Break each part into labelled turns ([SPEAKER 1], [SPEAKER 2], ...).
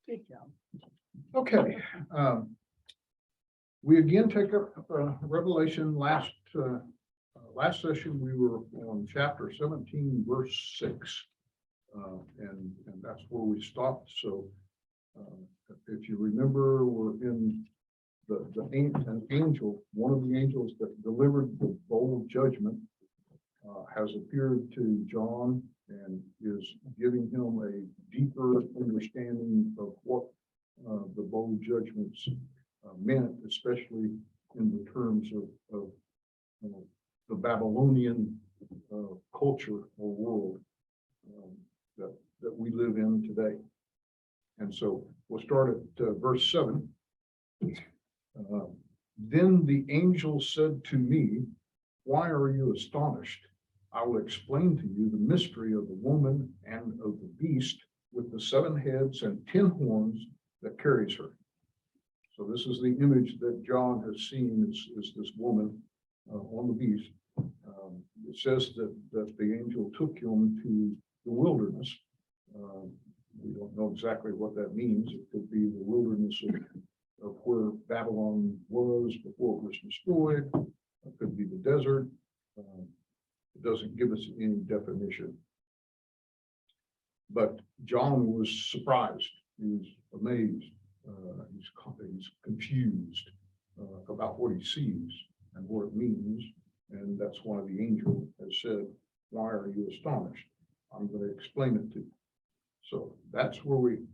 [SPEAKER 1] Good job.
[SPEAKER 2] Okay, we again take up Revelation. Last session, we were on chapter 17, verse 6. And that's where we stopped. So if you remember, we're in an angel, one of the angels that delivered the bowl of judgment has appeared to John and is giving him a deeper understanding of what the bowl of judgments meant, especially in the terms of the Babylonian culture or world that we live in today. And so we'll start at verse 7. Then the angel said to me, "Why are you astonished? I will explain to you the mystery of the woman and of the beast with the 7 heads and 10 horns that carries her." So this is the image that John has seen is this woman on the beast. It says that the angel took him to the wilderness. We don't know exactly what that means. It could be the wilderness of where Babylon was before it was destroyed. It could be the desert. It doesn't give us any definition. But John was surprised. He was amazed. He's confused about what he sees and what it means. And that's why the angel has said, "Why are you astonished? I'm going to explain it to you." So that's where we,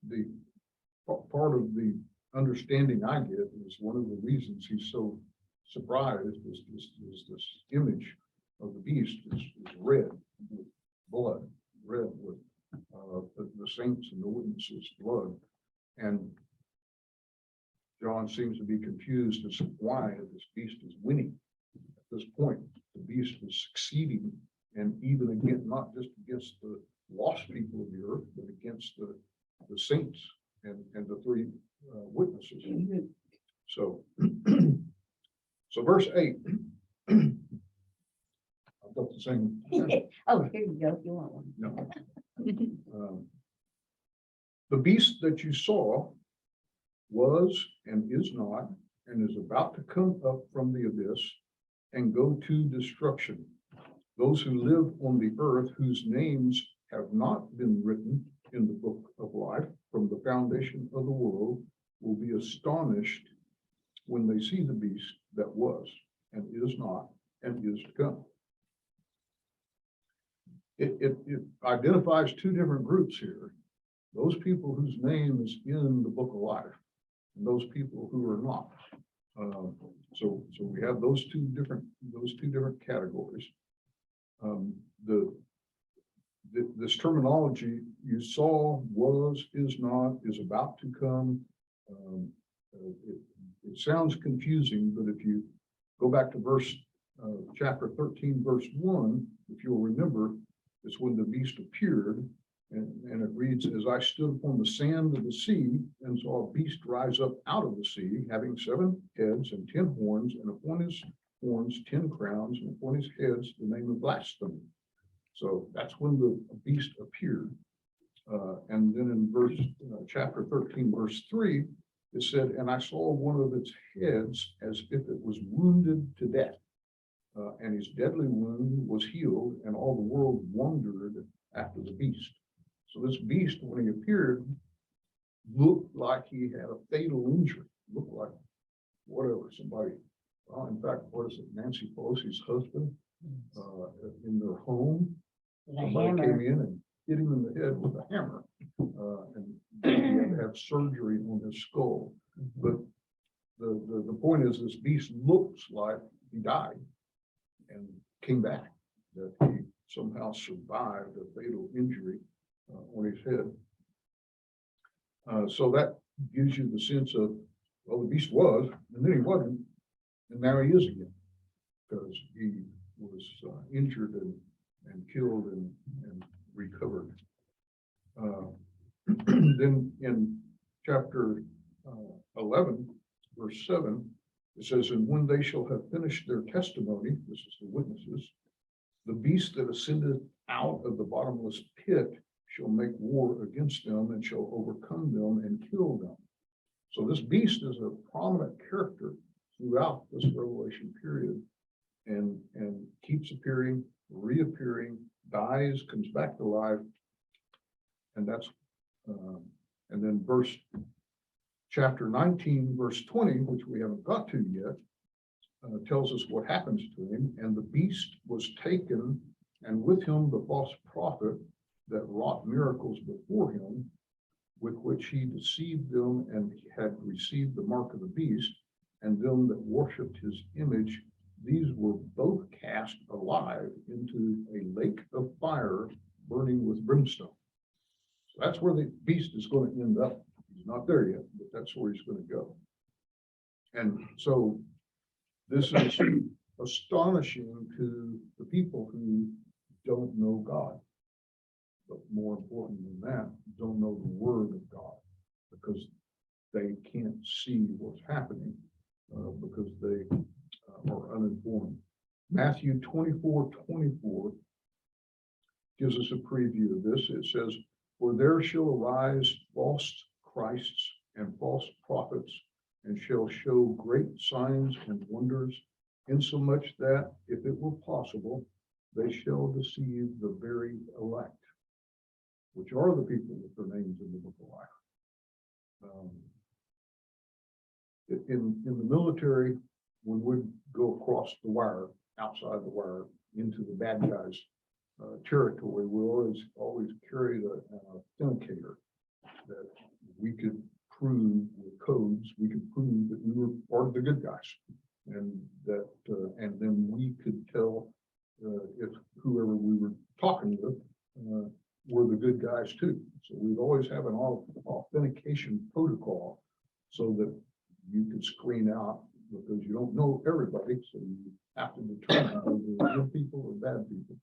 [SPEAKER 2] the part of the understanding I get is one of the reasons he's so surprised is this image of the beast is red with blood, red with the saints and the witnesses' blood. And John seems to be confused as to why this beast is winning. At this point, the beast is succeeding, and even again, not just against the lost people of the earth, but against the saints and the 3 witnesses. So, so verse 8. I've got the same.
[SPEAKER 1] Oh, here you go, if you want one.
[SPEAKER 2] No. The beast that you saw was and is not, and is about to come up from the abyss and go to destruction. Those who live on the earth whose names have not been written in the book of life from the foundation of the world will be astonished when they see the beast that was and is not and is to come. It identifies 2 different groups here. Those people whose name is in the book of life and those people who are not. So we have those two different categories. This terminology, you saw, was, is not, is about to come. It sounds confusing, but if you go back to chapter 13, verse 1, if you'll remember, it's when the beast appeared, and it reads, "As I stood upon the sand of the sea and saw a beast rise up out of the sea, having 7 heads and 10 horns, and upon his horns 10 crowns, and upon his heads the name of blasphemy." So that's when the beast appeared. And then in chapter 13, verse 3, it said, "And I saw one of its heads as if it was wounded to death. And his deadly wound was healed, and all the world wondered after the beast." So this beast, when he appeared, looked like he had a fatal injury. Looked like whatever, somebody. Well, in fact, what is it? Nancy Pelosi's husband in their home. Somebody came in and hit him in the head with a hammer, and he had to have surgery on his skull. But the point is, this beast looks like he died and came back, that he somehow survived a fatal injury on his head. So that gives you the sense of, well, the beast was, and then he wasn't, and now he is again, because he was injured and killed and recovered. Then in chapter 11, verse 7, it says, "And when they shall have finished their testimony," this is the witnesses, "the beast that ascended out of the bottomless pit shall make war against them and shall overcome them and kill them. So this beast is a prominent character throughout this Revelation period and keeps appearing, reappearing, dies, comes back to life. And that's, and then chapter 19, verse 20, which we haven't got to yet, tells us what happens to him. And the beast was taken, and with him the false prophet that wrought miracles before him, with which he deceived them and had received the mark of the beast, and them that worshipped his image. These were both cast alive into a lake of fire burning with brimstone. So that's where the beast is going to end up. He's not there yet, but that's where he's going to go. And so this is astonishing to the people who don't know God. But more important than that, don't know the word of God, because they can't see what's happening because they are uninformed. Matthew 24:24 gives us a preview of this. It says, "For there shall arise false Christs and false prophets, and shall show great signs and wonders, insomuch that, if it were possible, they shall deceive the very elect," which are the people with their names in the book of life. In the military, when we go across the wire, outside the wire, into the bad guys' territory, we always carried an authenticator that we could prove with codes. We could prove that we were part of the good guys, and that, and then we could tell if whoever we were talking with were the good guys too. So we'd always have an authentication protocol so that you could screen out, because you don't know everybody, so you have to determine whether they're good people or bad people.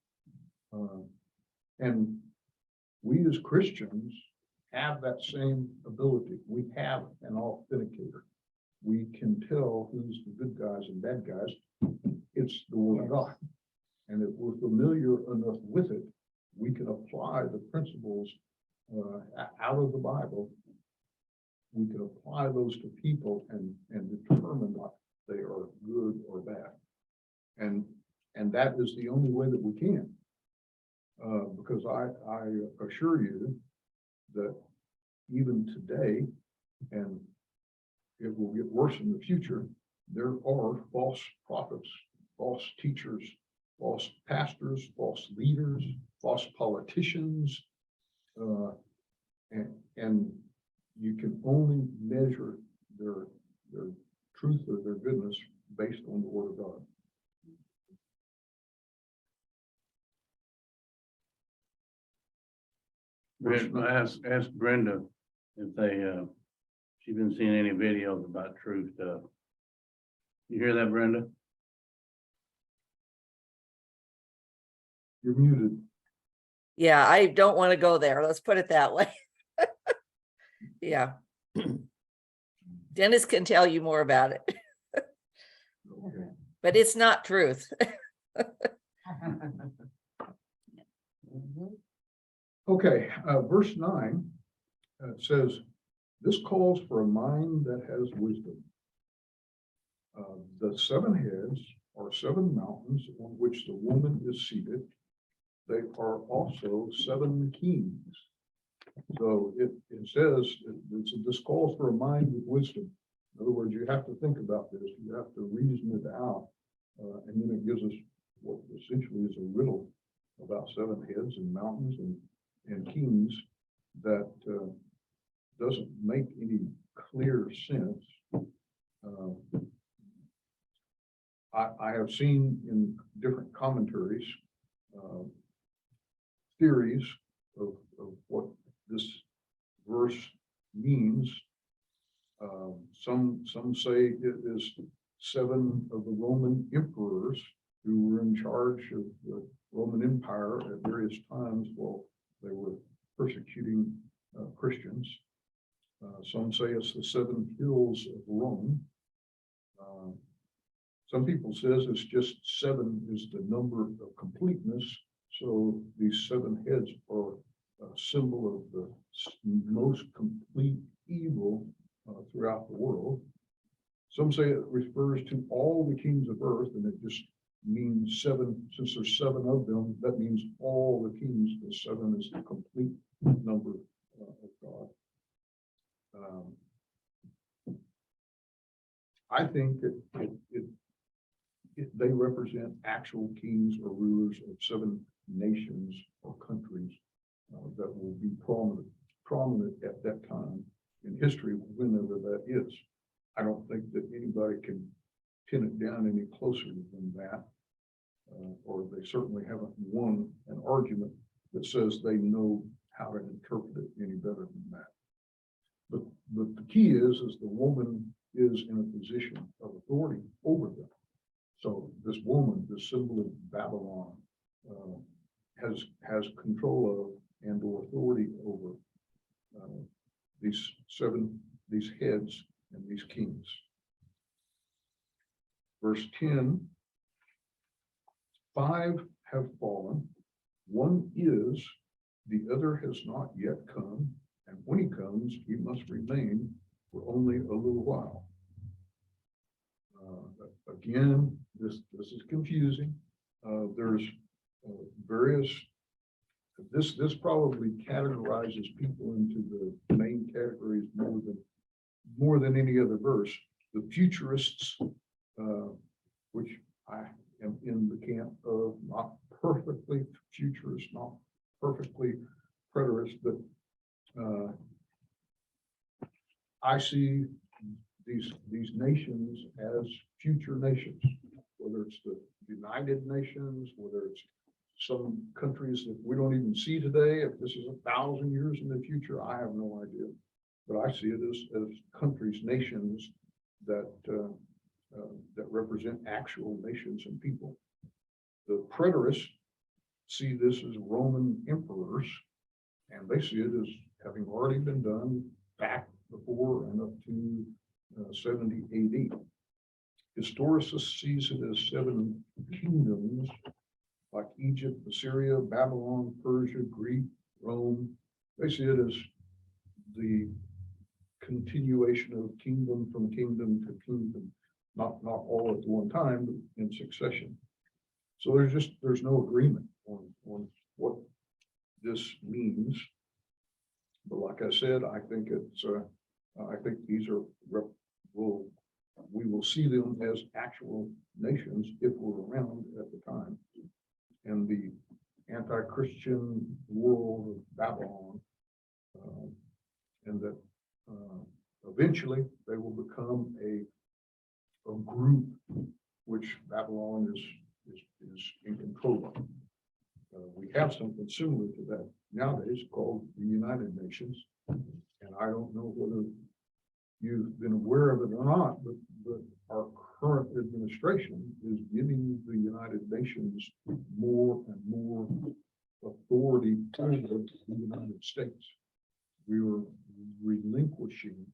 [SPEAKER 2] And we as Christians have that same ability. We have an authenticator. We can tell who's the good guys and bad guys. It's the word of God. And if we're familiar enough with it, we can apply the principles out of the Bible. We can apply those to people and determine what they are good or bad. And that is the only way that we can. Because I assure you that even today, and it will get worse in the future, there are false prophets, false teachers, false pastors, false leaders, false politicians, and you can only measure their truth or their goodness based on the word of God.
[SPEAKER 3] I asked Brenda if she's been seeing any videos about truth stuff. You hear that, Brenda?
[SPEAKER 2] You're muted.
[SPEAKER 4] Yeah, I don't want to go there. Let's put it that way. Yeah. Dennis can tell you more about it,
[SPEAKER 2] Okay.
[SPEAKER 4] but it's not truth.
[SPEAKER 2] Okay, verse 9 says, "This calls for a mind that has wisdom. The 7 heads are 7 mountains on which the woman is seated. They are also 7 kings." So it says this calls for a mind with wisdom. In other words, you have to think about this. You have to reason it out, and then it gives us what essentially is a riddle about 7 heads and mountains and kings that doesn't make any clear sense. I have seen in different commentaries theories of what this verse means. Some say it is 7 of the Roman emperors who were in charge of the Roman Empire at various times while they were persecuting Christians. Some say it's the 7 hills of Rome. Some people says it's just 7 is the number of completeness. So these 7 heads are symbol of the most complete evil throughout the world. Some say it refers to all the kings of earth, and it just means seven. Since there's seven of them, that means all the kings. The seven is the complete number of God. I think that they represent actual kings or rulers of seven nations or countries that will be prominent at that time in history, whenever that is. I don't think that anybody can pin it down any closer than that, or they certainly haven't won an argument that says they know how to interpret it any better than that. But the key is the woman is in a position of authority over them. So this woman, the symbol of Babylon, has control of and or authority over these heads and these kings. Verse 10, 5 have fallen, one is, the other has not yet come, and when he comes, he must remain for only a little while. Again, this is confusing. There's various. This probably categorizes people into the main categories more than any other verse. The futurists, which I am in the camp of, not perfectly futurist, not perfectly preterist, but I see these nations as future nations, whether it's the United Nations, whether it's some countries that we don't even see today. If this is 1,000 years in the future, I have no idea. But I see it as countries, nations that represent actual nations and people. The preterists see this as Roman emperors, and they see it as having already been done back before and up to 70 AD. Historicist sees it as seven kingdoms like Egypt, Assyria, Babylon, Persia, Greek, Rome. They see it as the continuation of kingdom from kingdom to kingdom, not all at one time, but in succession. So there's no agreement on what this means. But like I said, I think I think these are we will see them as actual nations if we're around at the time. And the anti-Christian world of Babylon, and that eventually they will become a group which Babylon is in control of. We have something similar to that nowadays called the United Nations, and I don't know whether you've been aware of it or not, but our current administration is giving the United Nations more and more authority over the United States. We are relinquishing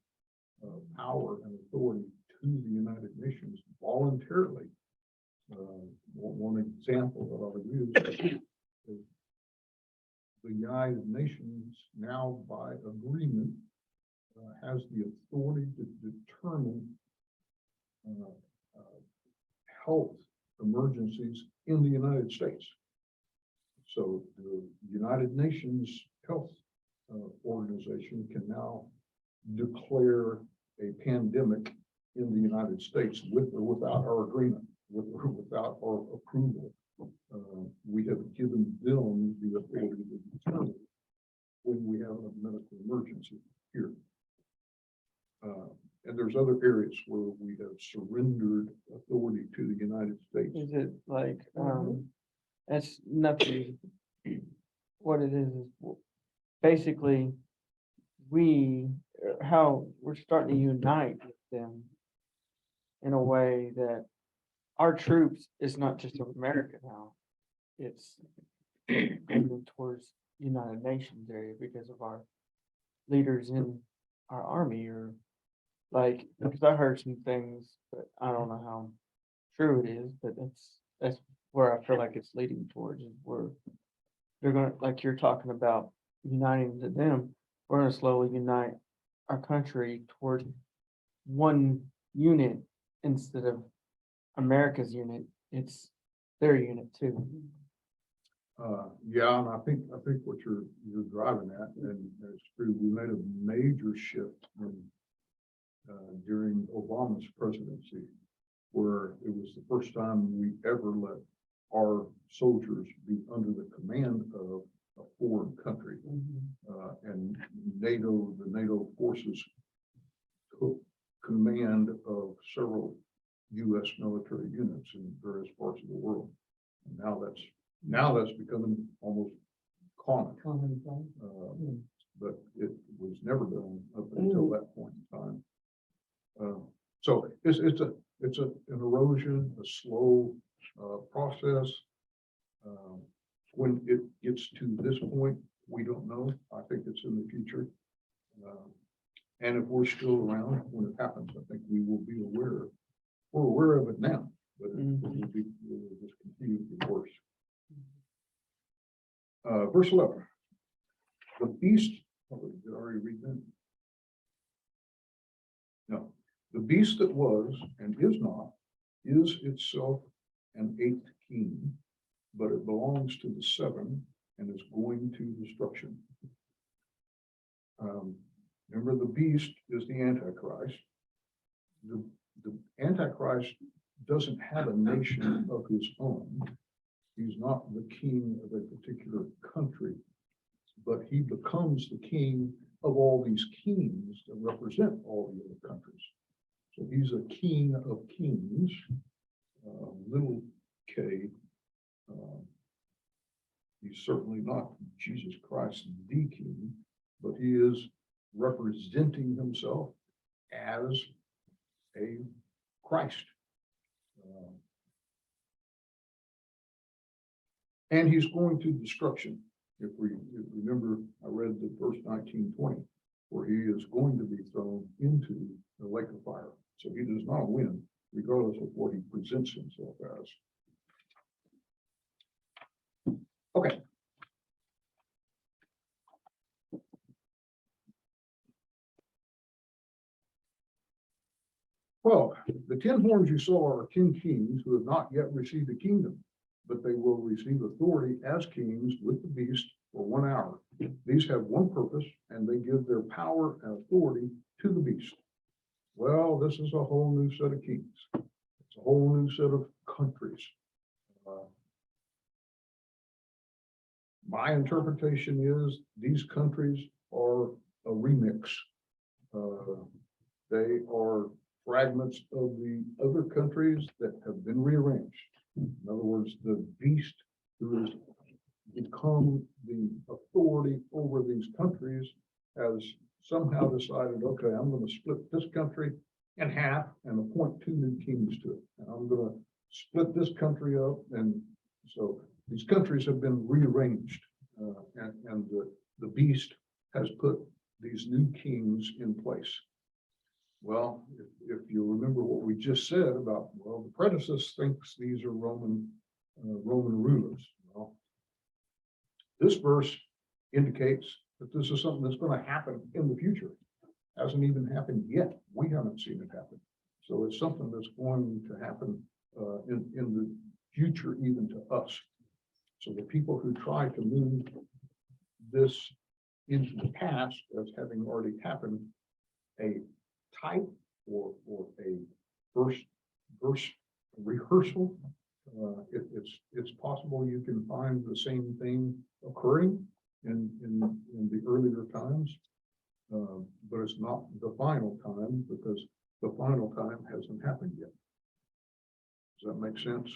[SPEAKER 2] power and authority to the United Nations voluntarily. One example that I'll use is the United Nations now, by agreement, has the authority to determine health emergencies in the United States. So the United Nations Health Organization can now declare a pandemic in the United States with or without our agreement, with or without our approval. We have given them the authority to determine when we have a medical emergency here. And there's other areas where we have surrendered authority to the United States.
[SPEAKER 5] Is it like, that's nothing, what it is basically, how we're starting to unite with them in a way that our troops is not just of America now, it's aiming towards United Nations area because of our leaders in our army, or like, because I heard some things, but I don't know how true it is, but that's where I feel like it's leading towards, is where they're gonna, like you're talking about, uniting to them, we're gonna slowly unite our country toward one unit instead of America's unit. It's their unit too.
[SPEAKER 2] Yeah, and I think what you're driving at, and it's true, we made a major shift in, during Obama's presidency, where it was the first time we ever let our soldiers be under the command of a foreign country. And the NATO forces took command of several US military units in various parts of the world. And now that's becoming almost common. But it was never done up until that point in time. So it's an erosion, a slow process. When it gets to this point, we don't know. I think it's in the future. And if we're still around when it happens, I think we will be aware. We're aware of it now, but it will just continue to get worse. Verse 11. The beast, did I already read that? No. The beast that was and is not, is itself an eighth king, but it belongs to the seven and is going to destruction. Remember, the beast is the Antichrist. The Antichrist doesn't have a nation of his own. He's not the king of a particular country, but he becomes the king of all these kings that represent all the other countries. So he's a king of kings, little k. He's certainly not Jesus Christ, the king, but he is representing himself as a Christ. And he's going to destruction. If we remember, I read the verse 19:20, where he is going to be thrown into the lake of fire. So he does not win, regardless of what he presents himself as. Okay. Well, the 10 horns you saw are 10 kings who have not yet received a kingdom, but they will receive authority as kings with the beast for 1 hour. These have one purpose, and they give their power and authority to the beast. Well, this is a whole new set of kings. It's a whole new set of countries. My interpretation is these countries are a remix. They are fragments of the other countries that have been rearranged. In other words, the beast who has become the authority over these countries has somehow decided, okay, I'm going to split this country in half and appoint 2 new kings to it. And I'm going to split this country up. And so these countries have been rearranged, and the beast has put these new kings in place. Well, if you remember what we just said about, well, the predecessor thinks these are Roman rulers. Well, this verse indicates that this is something that's going to happen in the future. Hasn't even happened yet. We haven't seen it happen. So it's something that's going to happen in the future, even to us. So the people who try to move this into the past as having already happened, a type or a verse rehearsal, it's possible you can find the same thing occurring in the earlier times, but it's not the final time, because the final time hasn't happened yet. Does that make sense?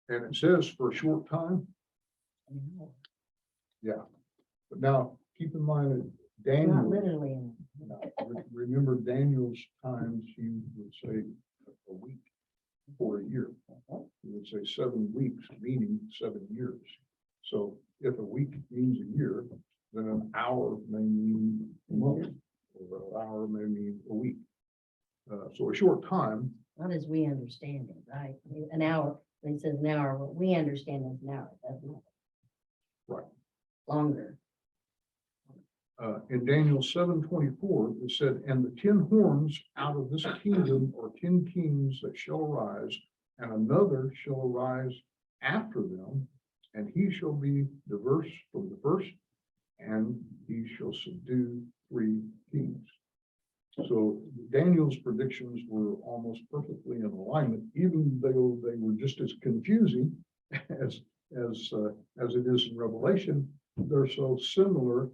[SPEAKER 2] And it says for a short time. Yeah, but now keep in mind that
[SPEAKER 1] Not
[SPEAKER 2] Daniel,
[SPEAKER 1] literally.
[SPEAKER 2] remember Daniel's times, he would say a week or a year. He would say 7 weeks, meaning 7 years. So if a week means a year, then an hour may mean a month, or an hour may mean a week. So a short time.
[SPEAKER 1] Not as we understand it, right? An hour, It says now, or what we understand is now, it doesn't.
[SPEAKER 2] Right.
[SPEAKER 1] Longer.
[SPEAKER 2] In Daniel 7:24, it said, and the 10 horns out of this kingdom are 10 kings that shall arise, and another shall arise after them, and he shall be diverse from the first, and he shall subdue 3 kings. So Daniel's predictions were almost perfectly in alignment, even though they were just as confusing as it is in Revelation. They're so similar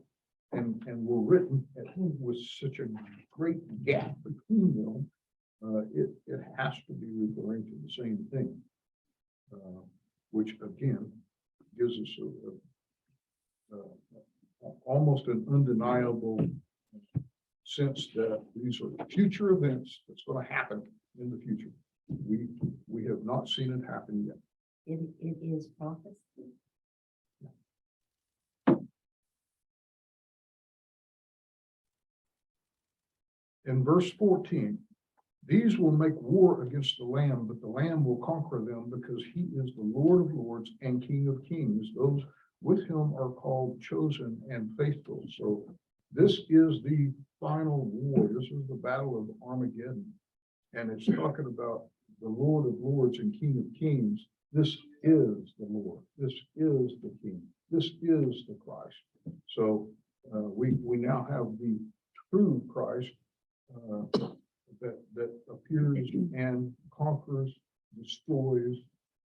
[SPEAKER 2] and were written with such a great gap between them. It has to be referring to the same thing, which again gives us almost an undeniable sense that these are future events that's going to happen in the future. We have not seen it happen yet.
[SPEAKER 1] It is prophecy.
[SPEAKER 2] In verse 14, these will make war against the Lamb, but the Lamb will conquer them because he is the Lord of lords and King of kings. Those with him are called chosen and faithful. So this is the final war. This is the battle of Armageddon. And it's talking about the Lord of lords and King of kings. This is the Lord. This is the King. This is the Christ. So we now have the true Christ that appears and conquers, destroys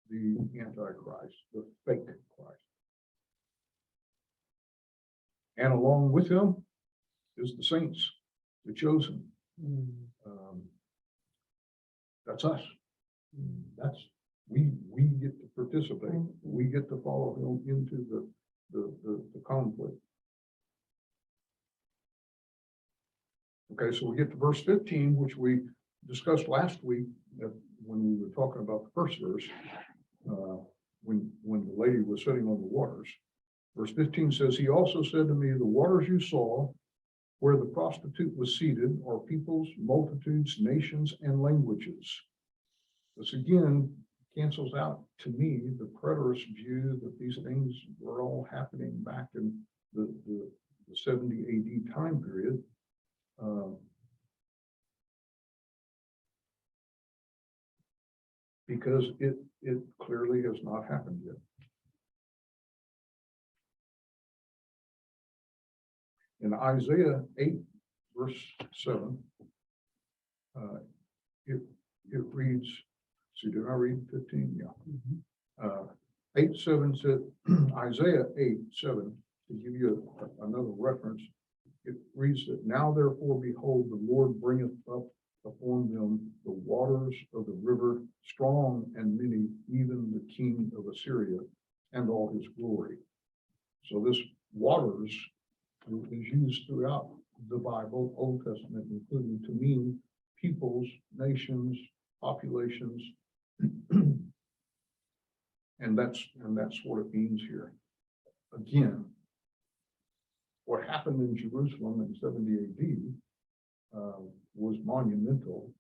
[SPEAKER 2] the Antichrist, the fake Christ. And along with him is the saints, the chosen. That's us. We get to participate. We get to follow him into the conflict. Okay, so we get to verse 15, which we discussed last week when we were talking about the first verse, when the lady was sitting on the waters. Verse 15 says, he also said to me, the waters you saw where the prostitute was seated are peoples, multitudes, nations, and languages. This again cancels out to me the preterist view that these things were all happening back in the 70 AD time period. Because it clearly has not happened yet. In Isaiah 8, verse 7, it reads, see, did I read 15? Yeah. 8:7 said, Isaiah 8:7, to give you another reference, it reads that now therefore behold, the Lord bringeth up upon them the waters of the river, strong and many, even the king of Assyria and all his glory. So this waters is used throughout the Bible, Old Testament, including to mean peoples, nations, populations. And that's what it means here. Again, what happened in Jerusalem in 70 AD was monumental,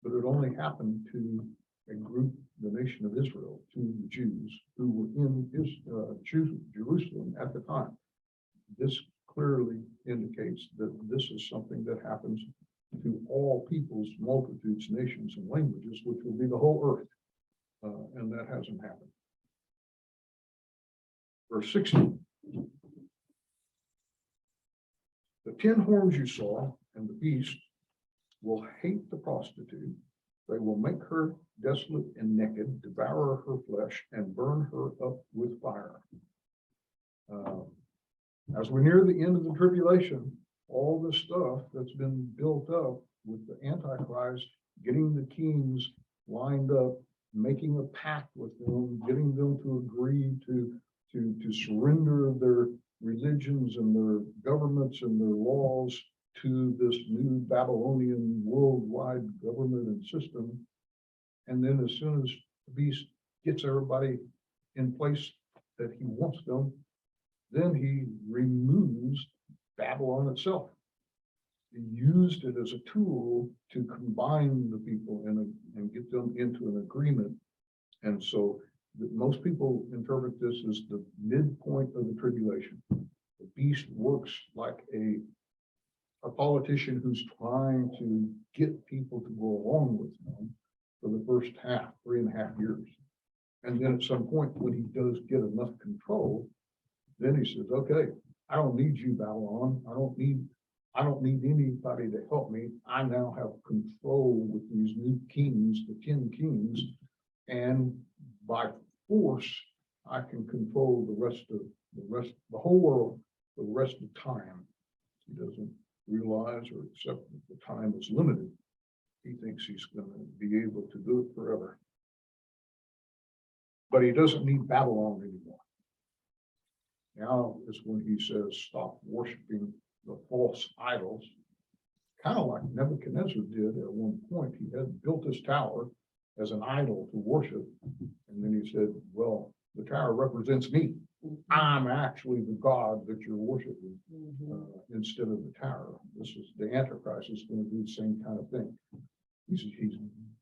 [SPEAKER 2] but it only happened to a group, the nation of Israel, to the Jews who were in Jerusalem at the time. This clearly indicates that this is something that happens to all peoples, multitudes, nations, and languages, which will be the whole earth, and that hasn't happened. Verse 16. The 10 horns you saw and the beast will hate the prostitute. They will make her desolate and naked, devour her flesh, and burn her up with fire. As we near the end of the tribulation, all this stuff that's been built up with the Antichrist, getting the kings lined up, making a pact with them, getting them to agree to surrender their religions and their governments and their laws to this new Babylonian worldwide government and system. And then as soon as the beast gets everybody in place that he wants them, then he removes Babylon itself. He used it as a tool to combine the people and get them into an agreement And so most people interpret this as the midpoint of the tribulation. The beast works like a politician who's trying to get people to go along with him for the first 3.5 years. And then at some point, when he does get enough control, then he says, okay, I don't need you, Babylon. I don't need anybody to help me. I now have control with these new kings, the 10 kings, and by force, I can control the whole world for the rest of time. He doesn't realize or accept that the time is limited. He thinks he's going to be able to do it forever. But he doesn't need Babylon anymore. Now is when he says, stop worshiping the false idols, kind of like Nebuchadnezzar did at one point. He had built this tower as an idol to worship. And then he said, well, the tower represents me. I'm actually the God that you're worshiping instead of the tower. This is the Antichrist is going to do the same kind of thing. He's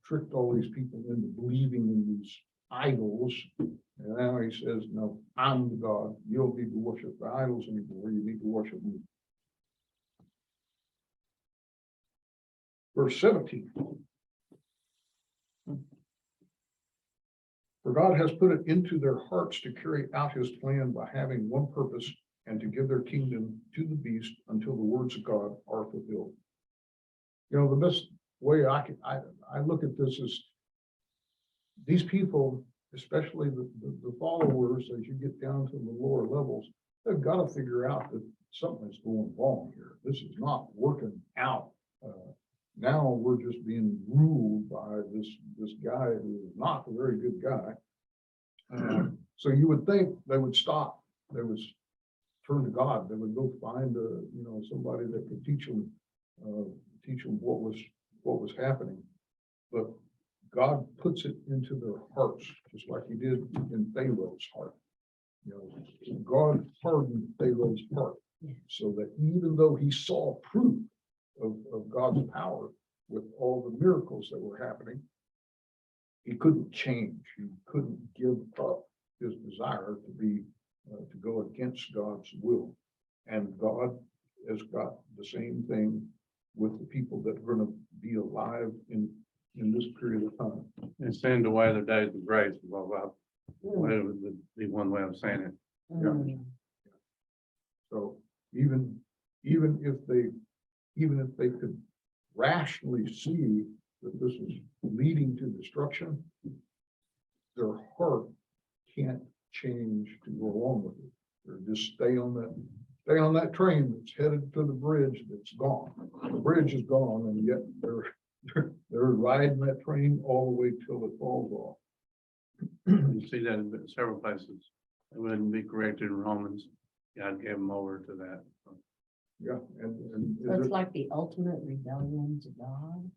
[SPEAKER 2] tricked all these people into believing in these idols. And now he says, no, I'm the God. You don't need to worship the idols anymore. You need to worship me. Verse 17. For God has put it into their hearts to carry out his plan by having one purpose and to give their kingdom to the beast until the words of God are fulfilled. You know, the best way I look at this is these people, especially the followers, as you get down to the lower levels, they've got to figure out that something's going wrong here. This is not working out. Now we're just being ruled by this guy who is not a very good guy. So you would think they would stop. They would turn to God. They would go find somebody that could teach them what was happening. But God puts it into their hearts, just like he did in Pharaoh's heart. God hardened Pharaoh's heart so that even though he saw proof of God's power with all the miracles that were happening, he couldn't change. He couldn't give up his desire to go against God's will. And God has got the same thing with the people that are going to be alive in this period of time.
[SPEAKER 3] And send away the days of grace, blah, blah. Whatever would be one way of saying it.
[SPEAKER 2] So even if they could rationally see that this is leading to destruction, their heart can't change to go along with it. They're just stay on that train that's headed to the bridge that's gone. The bridge is gone, and yet they're riding that train all the way till it falls off.
[SPEAKER 3] You see that in several places. It wouldn't be corrected in Romans. God gave them over to that.
[SPEAKER 2] Yeah, and
[SPEAKER 1] So it's like the ultimate rebellion to God,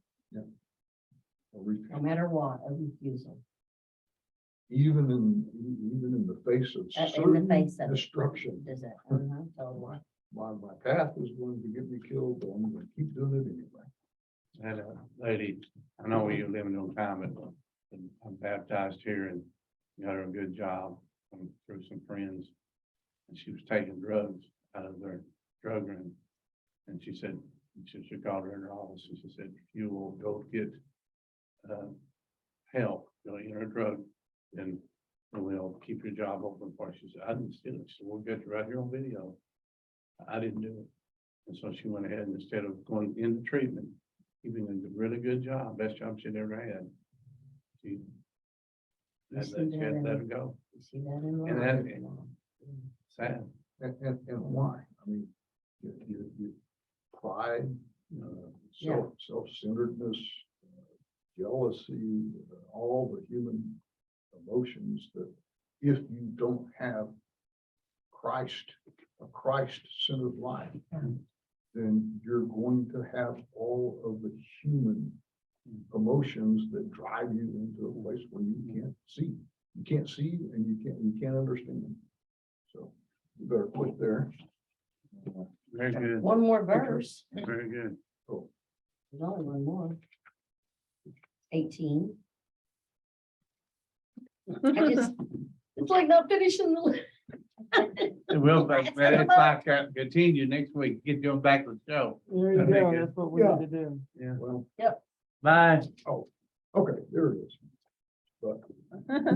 [SPEAKER 1] no matter what, a refusal.
[SPEAKER 2] even in the face of
[SPEAKER 1] In the
[SPEAKER 2] certain
[SPEAKER 1] face of it.
[SPEAKER 2] destruction.
[SPEAKER 1] Does it? Totally.
[SPEAKER 2] My path is going to get me killed, but I'm going to keep doing it anyway.
[SPEAKER 3] I had a lady, I know you're living on time, but I'm baptized here and got her a good job through some friends. And she was taking drugs out of their drug room. And she said, she called her in her office and she said, if you will go get help, in her drug, then we'll keep your job open for you. She said, I didn't steal it. She said, we'll get you right here on video. I didn't do it. And so she went ahead and instead of going into treatment, keeping a really good job, best job she'd ever had. She had to let it go.
[SPEAKER 1] You see that in
[SPEAKER 3] And
[SPEAKER 1] life.
[SPEAKER 3] that- Sad.
[SPEAKER 2] And why? I mean, you pride,
[SPEAKER 1] Yeah.
[SPEAKER 2] self-centeredness, jealousy, all the human emotions that if you don't have Christ, a Christ-centered life, then you're going to have all of the human emotions that drive you into a place where you can't see. You can't see and you can't understand. So you better quit there.
[SPEAKER 3] Very good.
[SPEAKER 1] One more verse.
[SPEAKER 3] Very good.
[SPEAKER 1] There's only one more. 18. I just, it's like not finishing the.
[SPEAKER 3] It will, but it's like, continue next week, get you back to the show.
[SPEAKER 5] There you
[SPEAKER 3] That'd be
[SPEAKER 5] go,
[SPEAKER 3] good.
[SPEAKER 5] that's what we
[SPEAKER 1] Yeah.
[SPEAKER 5] need to do.
[SPEAKER 3] Yeah.
[SPEAKER 2] Well,
[SPEAKER 3] Bye.
[SPEAKER 2] oh,